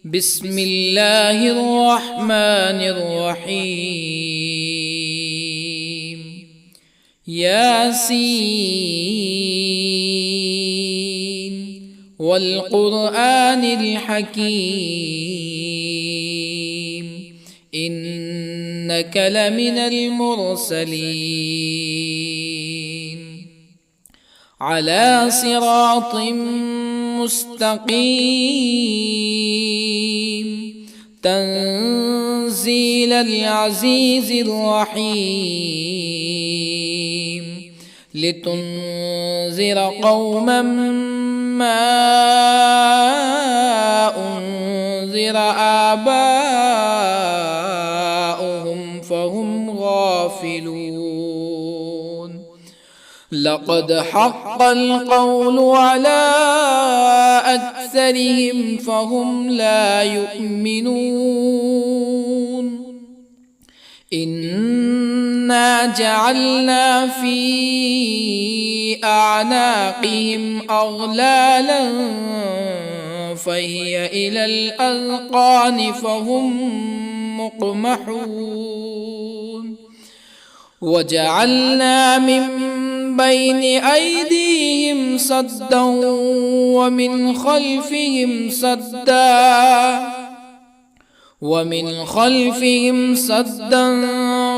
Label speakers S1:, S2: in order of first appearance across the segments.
S1: بسم الله الرحمن الرحيم. ياسين والقرآن الحكيم إنك لمن المرسلين على صراط مستقيم تنزيل العزيز الرحيم لتنذر قوما ما أنذر آباؤهم فهم غافلون. لقد حق القول على أكثرهم فهم لا يؤمنون. إنا جعلنا في أعناقهم أغلالا فهي إلى الأذقان فهم مقمحون. وجعلنا من بين أيديهم سدا ومن خلفهم سدا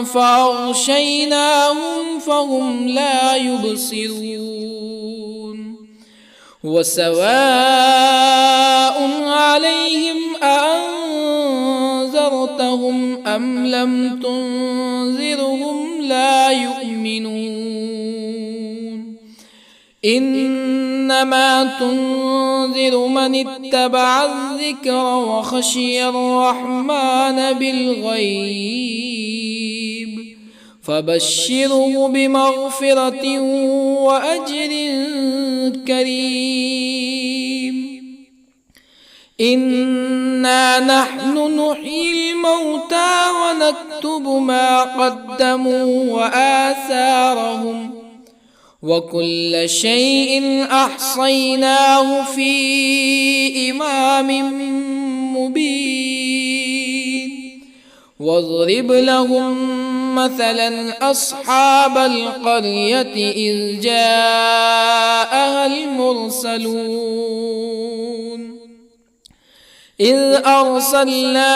S1: فأغشيناهم فهم لا يبصرون. وسواء عليهم أأنذرتهم أم لم تنذرهم لا يؤمنون. إنما تنذر من اتبع الذكر وخشي الرحمن بالغيب فبشره بمغفرة وأجر كريم. إنا نحن نحيي الموتى ونكتب ما قدموا وآثارهم وكل شيء أحصيناه في إمام مبين. واضرب لهم مثلا أصحاب القرية إذ جاءها المرسلون إذ أرسلنا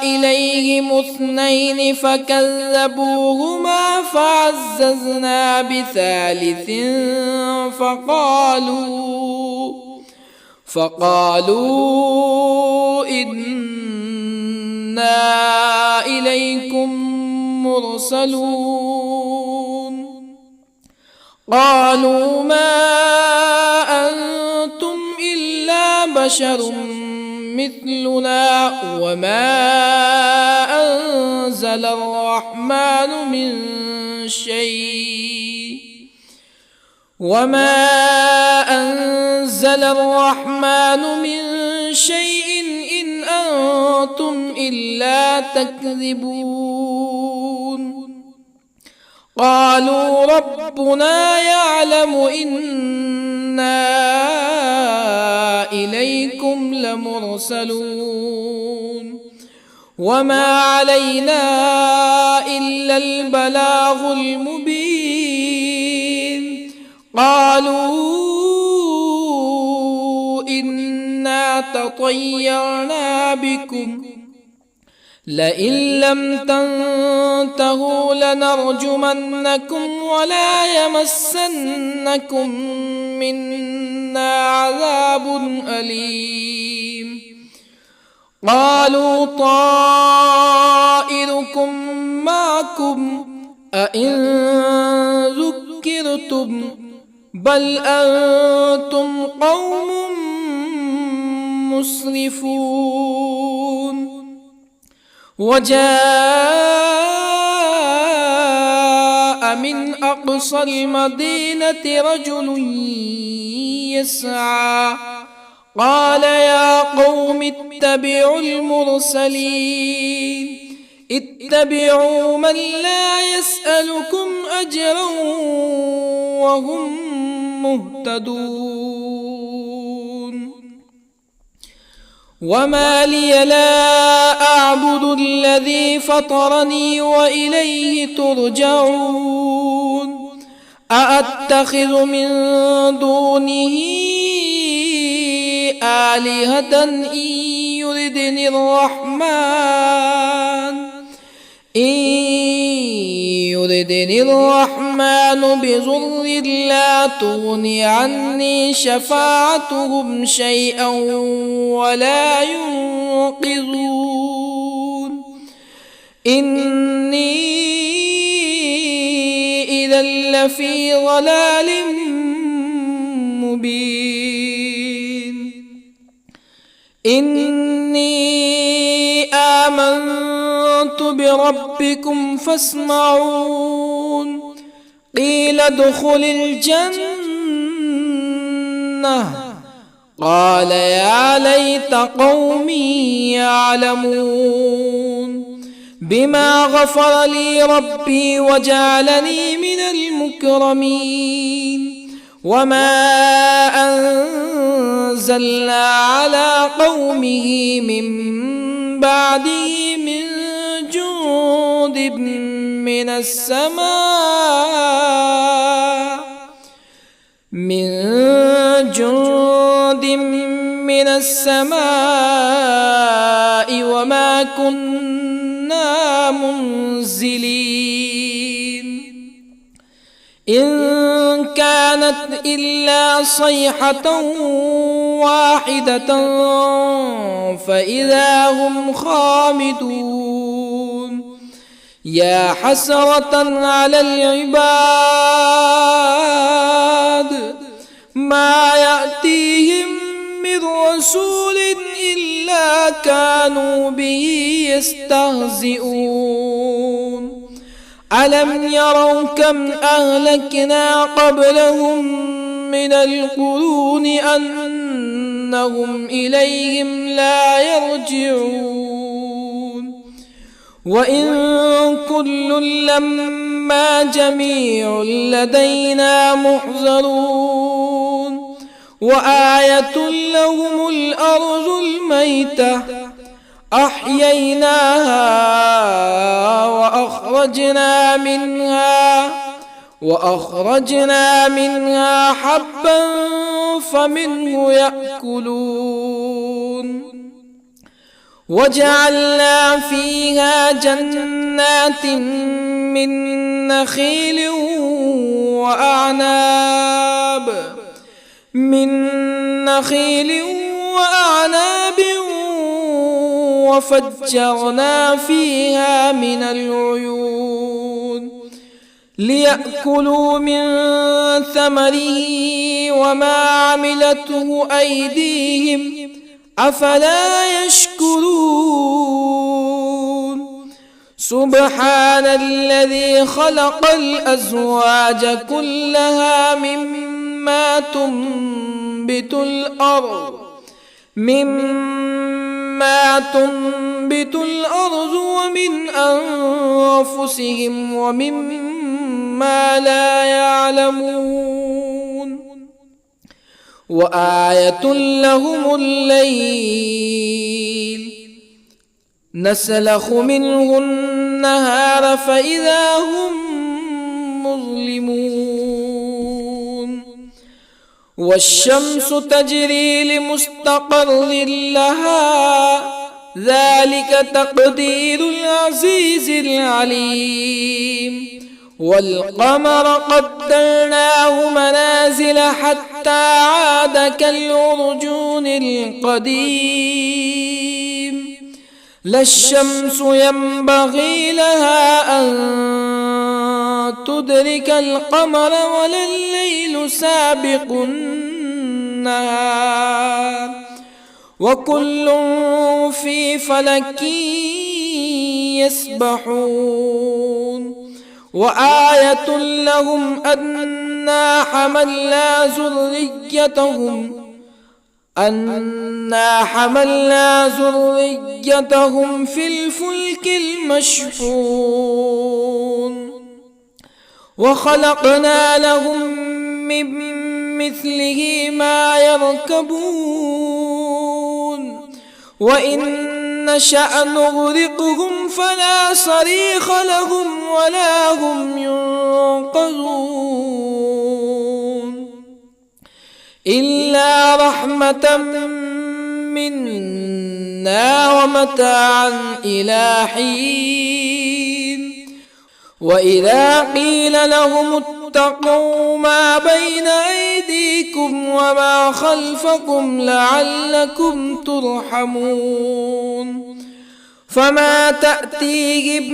S1: إليهم اثنين فكذبوهما فعززنا بثالث فقالوا إنا إليكم مرسلون. قالوا ما أنتم إلا بشر مثلنا وما أنزل الرحمن من شيء إن أنتم إلا تكذبون. قالوا ربنا يعلم إنا إليكم لمرسلون وما علينا إلا البلاغ المبين. قالوا إنا تطيرنا بكم لئن لم تنتهوا لنرجمنكم ولا يمسنكم منا عذاب أليم. قالوا طائركم معكم أئن ذكرتم بل أنتم قوم مسرفون. وجاء من أقصى المدينة رجل يسعى قال يا قوم اتبعوا المرسلين اتبعوا من لا يسألكم أجرا وهم مهتدون. وما لي لا أعبد الذي فطرني وإليه ترجعون أأتخذ من دونه آلهة يردني الرحمن بضر لا تغن عني شفاعتهم شيئا ولا ينقذون إني إذا لفي ضلال مبين إني آمنت بربكم فاسمعون قيل ادخل الجنة قال يا ليت قومي يعلمون بما غفر لي ربي وجعلني من المكرمين وما أنزلنا على قومه من بعده من جند من السماء وما كنا منزلين إن كانت إلا صيحة واحدة فإذا هم خامدون يا حسرة على العباد ما يأتيهم من رسول إلا كانوا به يستهزئون ألم يروا كم أهلكنا قبلهم من القرون أنهم إليهم لا يرجعون وإن كل لما جميع لدينا محضرون وآية لهم الأرض الميتة أحييناها وأخرجنا منها حبا فمنه يأكلون وجعلنا فيها جنات من نخيل وأعناب وفجرنا فيها من العيون ليأكلوا من ثمره وما عملته أيديهم أفلا يشكرون سبحان الذي خلق الأزواج كلها مما تنبت الأرض ومن أنفسهم ومما لا يعلمون وآية لهم الليل نسلخ منه النهار فإذا هم مظلمون والشمس تجري لمستقر لها ذلك تقدير العزيز العليم والقمر قدرناه منازل حتى عاد كالعرجون القديم لا الشمس ينبغي لها أن تدرك القمر ولا الليل سابق النهار وكل في فلك يسبحون وآية لهم أنا حملنا ذريتهم في الفلك المشحون وخلقنا لهم من مثله ما يركبون وإن نشأ نغرقهم فلا صريخ لهم ولا هم ينقذون إلا رحمة منا ومتاعا إلى حين وإذا قيل لهم اتقوا ما بين أيديكم وما خلفكم لعلكم ترحمون فما تأتيهم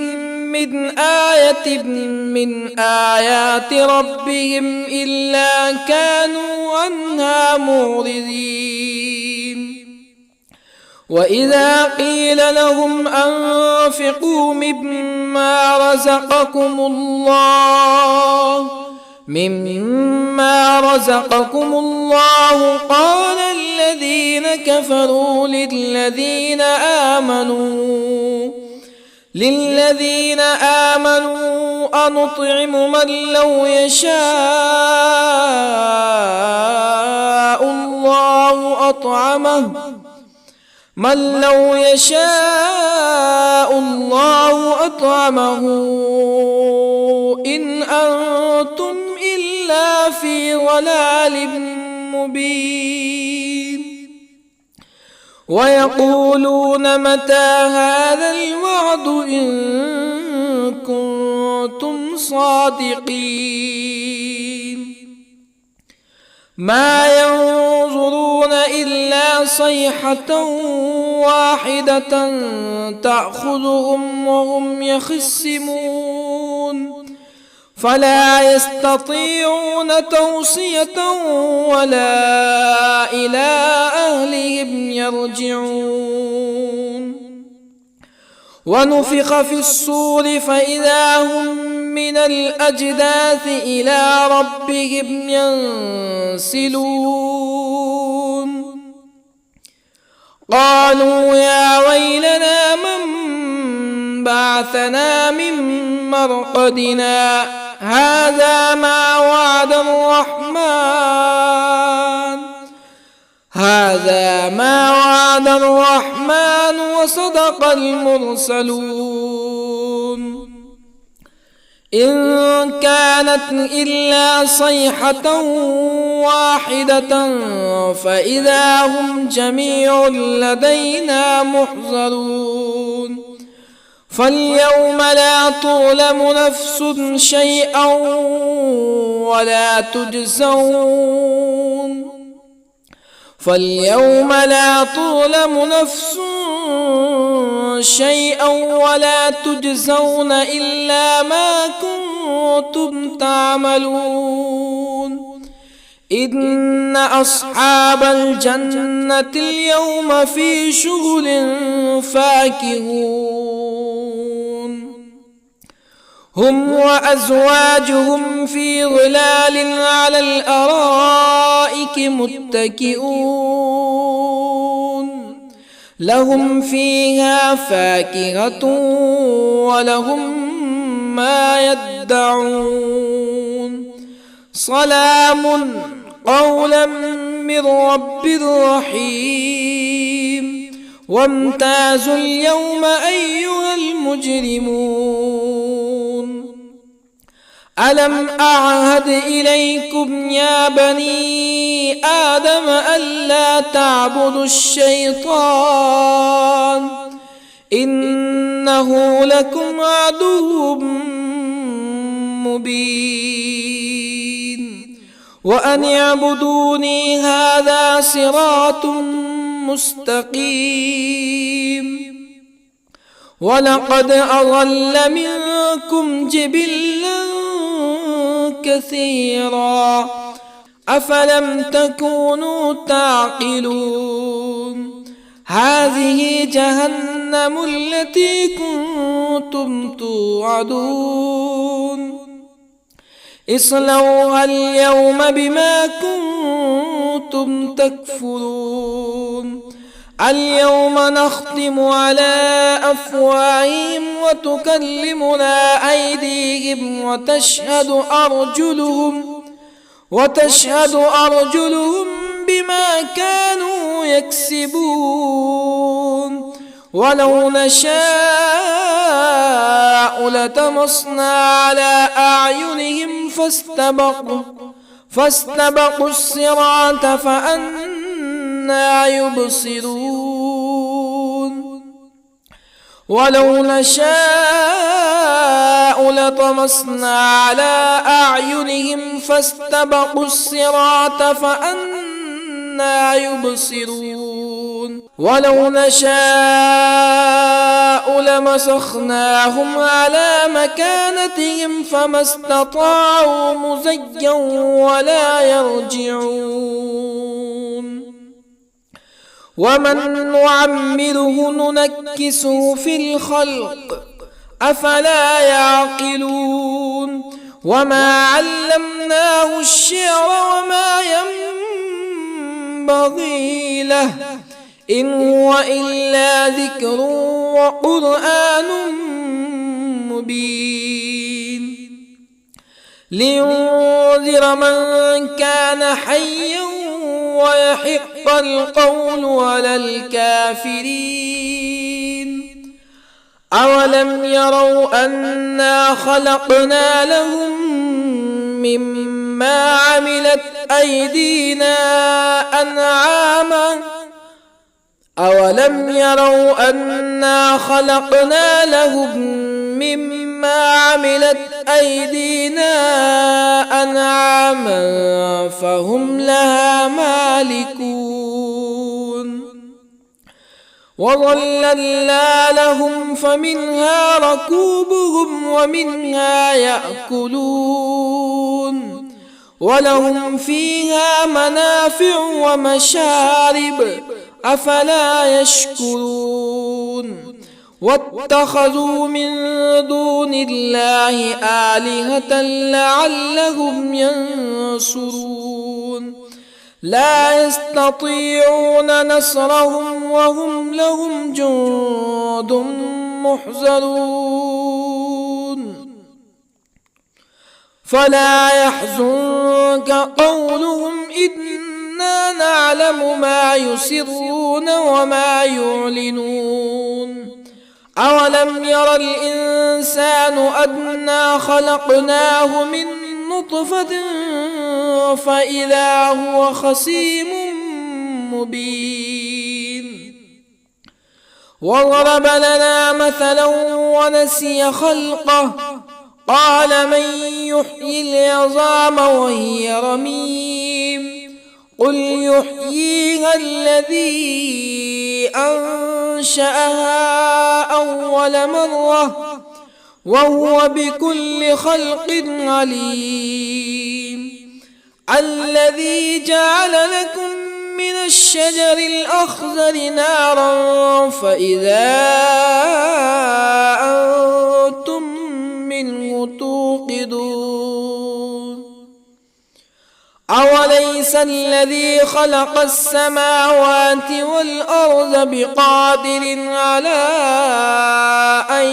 S1: من آية من آيات ربهم إلا كانوا عنها معرضين وإذا قيل لهم أنفقوا مما رزقكم الله قال الذين كفروا للذين آمنوا أنطعم من لو يشاء الله أطعمه إن أنتم إلا في ضلال مبين ويقولون متى هذا الوعد إن كنتم صادقين ما ينظرون إلا صيحة واحدة تأخذهم وهم يخصمون فلا يستطيعون توصية ولا إلى أهلهم يرجعون ونفخ في الصور فإذا هم من الأجداث إلى ربهم ينسلون قالوا يا ويلنا من بعثنا من مرقدنا هذا ما وعد الرحمن وصدق المرسلون إن كانت إلا صيحة واحدة فإذا هم جميع لدينا محضرون فاليوم لا تظلم نفس شيئا ولا تجزون إلا ما كنتم تعملون إن أصحاب الجنة اليوم في شغل فاكهون هم وأزواجهم في ظلال على الأرائك متكئون لهم فيها فاكهة ولهم ما يدعون سلام قولا من رب رحيم وامتازوا اليوم أيها المجرمون ألم أعهد إليكم يا بني آدم ألا تعبدوا الشيطان إنه لكم عدو مبين وأن اعبدوني هذا صراط مستقيم ولقد أضل منكم جبلا كثيرا أفلم تكونوا تعقلون هذه جهنم التي كنتم توعدون اصلوها اليوم بما كنتم تكفرون اليوم نختم على أفواههم وتكلمنا أيديهم وتشهد أرجلهم بما كانوا يكسبون ولو نشاء لطمسنا على أعينهم فاستبقوا الصراط فأنى يبصرون ولو نشاء لطمسنا على أعينهم فاستبقوا الصراط فأنى يبصرون ولو نشاء لمسخناهم على مكانتهم فما استطاعوا مزيا ولا يرجعون ومن نعمره ننكسه في الخلق أفلا يعقلون وما علمناه الشعر وما ينبغي له إن هو إلا ذكر وقرآن مبين لينذر من كان حيا ويحق القول على الكافرين أولم يروا أنا خلقنا لهم مما عملت أيدينا أنعاما أولم يروا أنا خلقنا لهم مما عملت أيدينا أنعاما فهم لها مالكون وظللنا لهم فمنها ركوبهم ومنها يأكلون ولهم فيها منافع ومشارب أفلا يشكرون واتخذوا من دون الله آلهة لعلهم ينصرون لا يستطيعون نصرهم وهم لهم جند محضرون فلا يحزنك قولهم إنا نعلم ما يسرون وما يعلنون أولم ير الإنسان أنا خلقناه من نطفة فإذا هو خصيم مبين وضرب لنا مثلا ونسي خلقه قال من يحيي العظام وهي رميم قل يحييها الذي أنشأها أول مرة وهو بكل خلق عليم الذي جعل لكم من الشجر الأخضر نارا فإذا أنتم منه توقدون أوليس الذي خلق السماوات والأرض بقادر على أن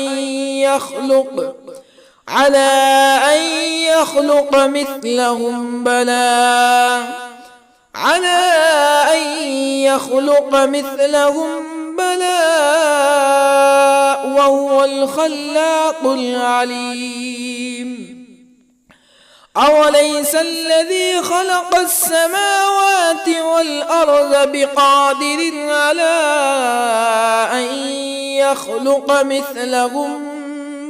S1: يخلق مثلهم بلى وهو الخلاق العليم أوليس الذي خلق السماوات والأرض بقادر على أن يخلق مثلهم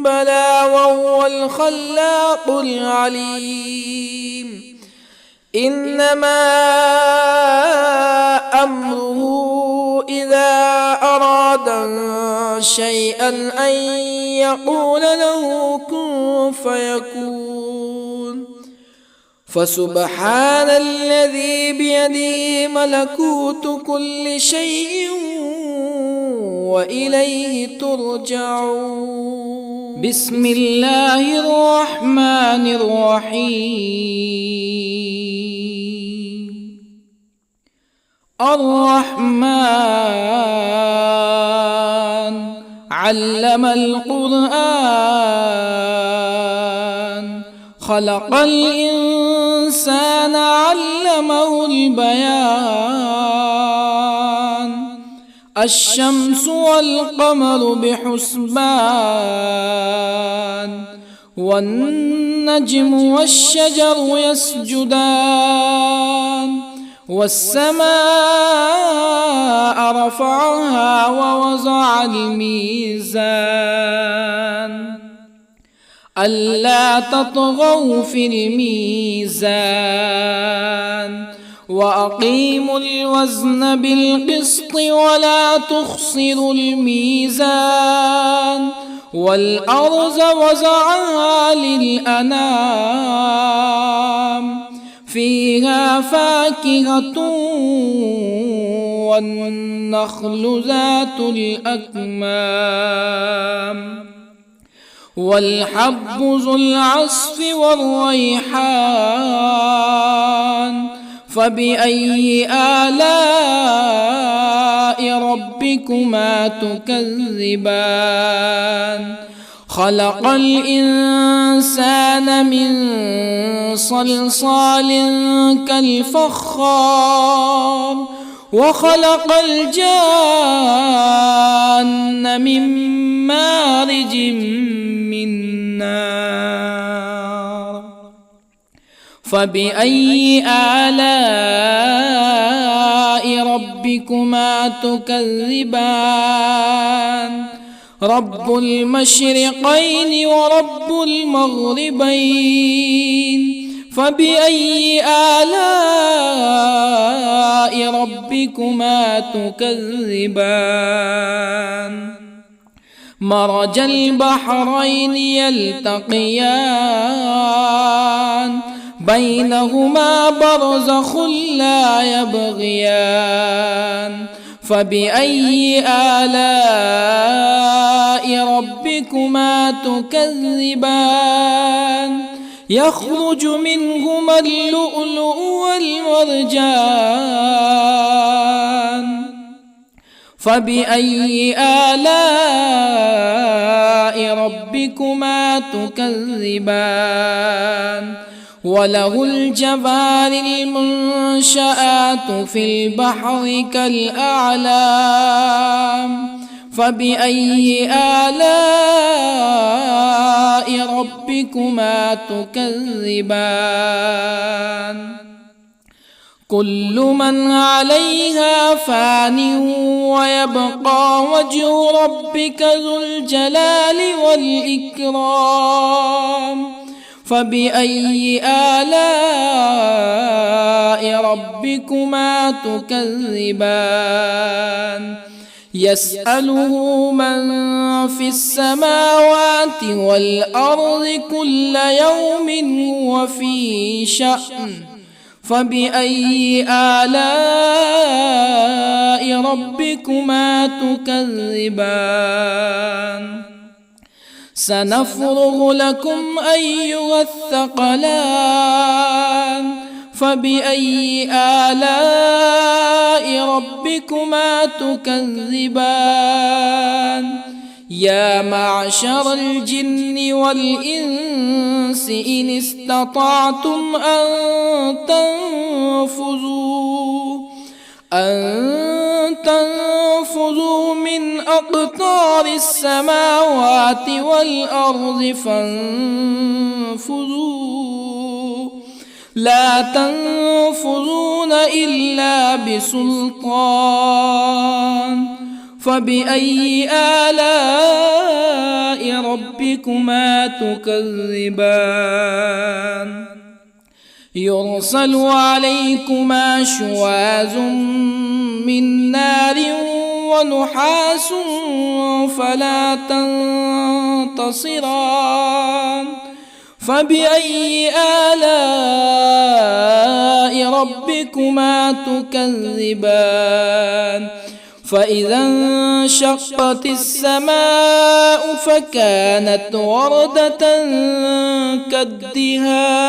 S1: بلى وهو الخلاق العليم إنما أمره إذا أراد شيئا أن يقول له كن فيكون فسبحان الذي بيده ملكوت كل شيء وإليه ترجعون بسم الله الرحمن الرحيم الرحمن علم القرآن خلق الإنسان علمه البيان الشمس والقمر بحسبان والنجم والشجر يسجدان والسماء رفعها ووضع الميزان ألا تطغوا في الميزان وأقيموا الوزن بالقسط ولا تخسروا الميزان والأرض وضعها للأنام فيها فاكهة والنخل ذات الأكمام والحب ذو العصف والريحان فبأي آلاء ربكما تكذبان خلق الإنسان من صلصال كالفخار وخلق الجان من مارج من نار فبأي آلاء ربكما تكذبان رب المشرقين ورب المغربين فبأي آلاء ربكما تكذبان مرج البحرين يلتقيان بينهما برزخ لا يبغيان فبأي آلاء ربكما تكذبان يخرج منهما اللؤلؤ والمرجان فبأي آلاء ربكما تكذبان وله الجوار المنشآت في البحر كالأعلام فبأي آلاء ربكما تكذبان كل من عليها فان ويبقى وجه ربك ذو الجلال والإكرام فبأي آلاء ربكما تكذبان يسأله من في السماوات والأرض كل يوم هو في شأن فبأي آلاء ربكما تكذبان سنفرغ لكم أيها الثقلان فبأي آلاء ربكما تكذبان يا معشر الجن والإنس إن استطعتم أن تنفذوا من أقطار السماوات والأرض فانفذوا لا تنفذون إلا بسلطان فبأي آلاء ربكما تكذبان يرسل عليكما شواظ من نار ونحاس فلا تنتصران فبأي آلاء ربكما تكذبان فإذا انشقت السماء فكانت وردة كالدهان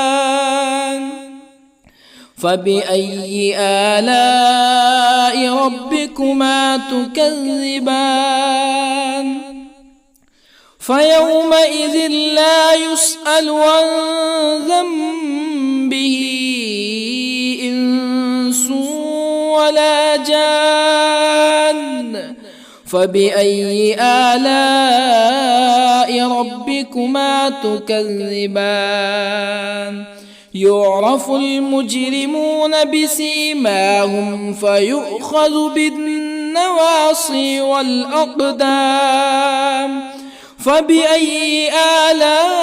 S1: فبأي آلاء ربكما تكذبان فيومئذ لا يسأل عن ذنبه إنس ولا جان. فبأي آلاء ربكما تكذبان؟ يعرف المجرمون بسيماهم فيؤخذ بالنواصي والأقدام. فبأي آلاء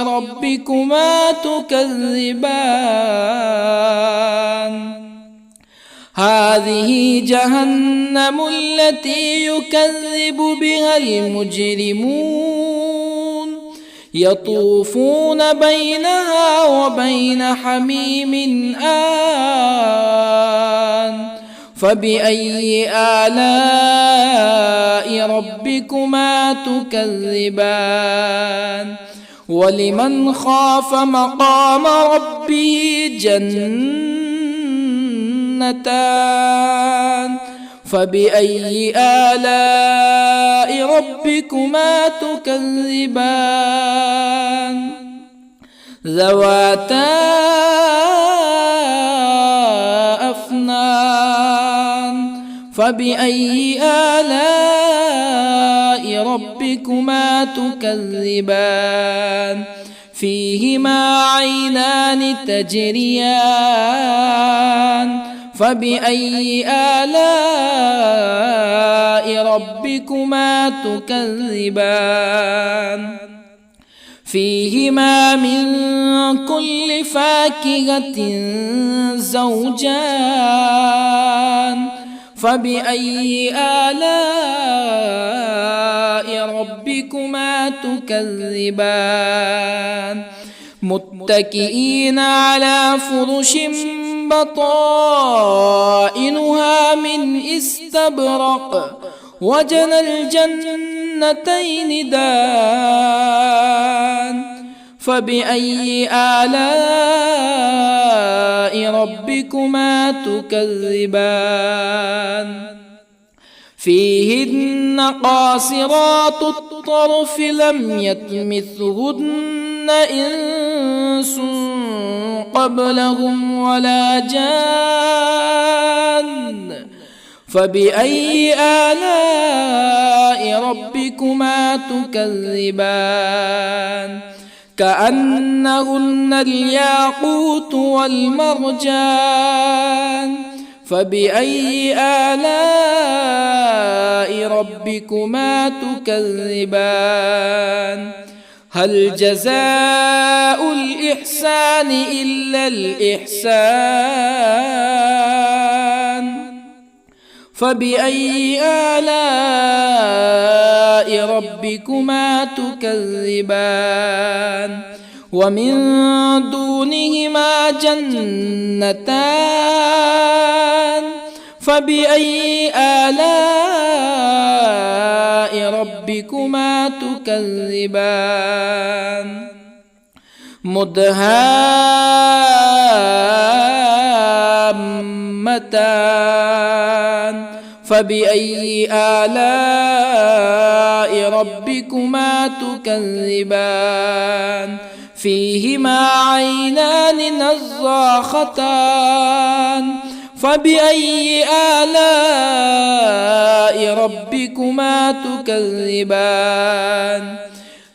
S1: ربكما تكذبان؟ هذه جهنم التي يكذب بها المجرمون يطوفون بينها وبين حميم آن. فبأي آلاء ربكما تكذبان؟ ولمن خاف مقام ربه جنتان. فبأي آلاء ربكما تكذبان؟ ذواتا أفنان. فبأي آلاء ربكما تكذبان؟ فيهما عينان تجريان. فبأي آلاء ربكما تكذبان؟ فيهما من كل فاكهة زوجان. فبأي آلاء ربكما تكذبان؟ متكئين على فرش بطائنها من استبرق وجنى الجنتين دان. فبأي آلاء ربكما تكذبان؟ فيهن قاصرات الطرف لم يطمثهن إنس قبلهم ولا جان. فبأي آلاء ربكما تكذبان؟ كأنهن الياقوت والمرجان. فبأي آلاء ربكما تكذبان؟ هل جزاء الإحسان إلا الإحسان؟ فبأي آلاء ربكما تكذبان؟ ومن دونهما جنتان. فبأي آلاء ربكما تكذبان؟ مدهامتان. فبأي آلاء ربكما تكذبان؟ فيهما عينان نضاختان. فبأي آلاء ربكما تكذبان؟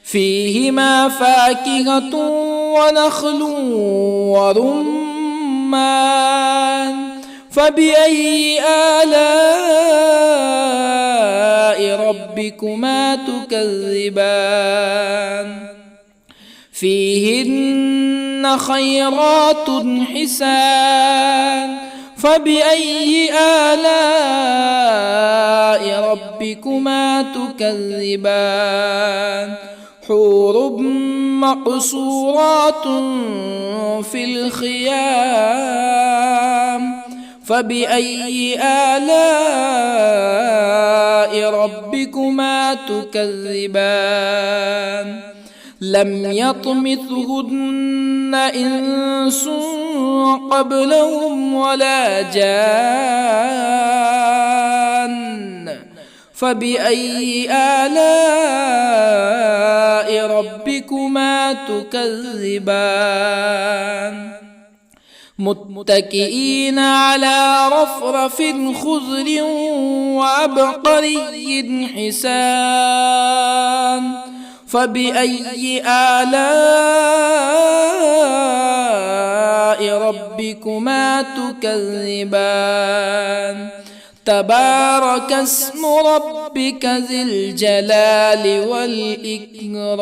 S1: فيهما فاكهة ونخل ورمان. فبأي آلاء ربكما تكذبان؟ فيهن خيرات حسان. فبأي آلاء ربكما تكذبان؟ حور مقصورات في الخيام. فبأي آلاء ربكما تكذبان؟ لم يطمثهن إنس قبلهم ولا جان. فبأي آلاء ربكما تكذبان متكئين على رفرف خضر وعبقري حسان فبأي آلاء ربكما تكذبان تبارك اسم ربك ذي الجلال والإكرام.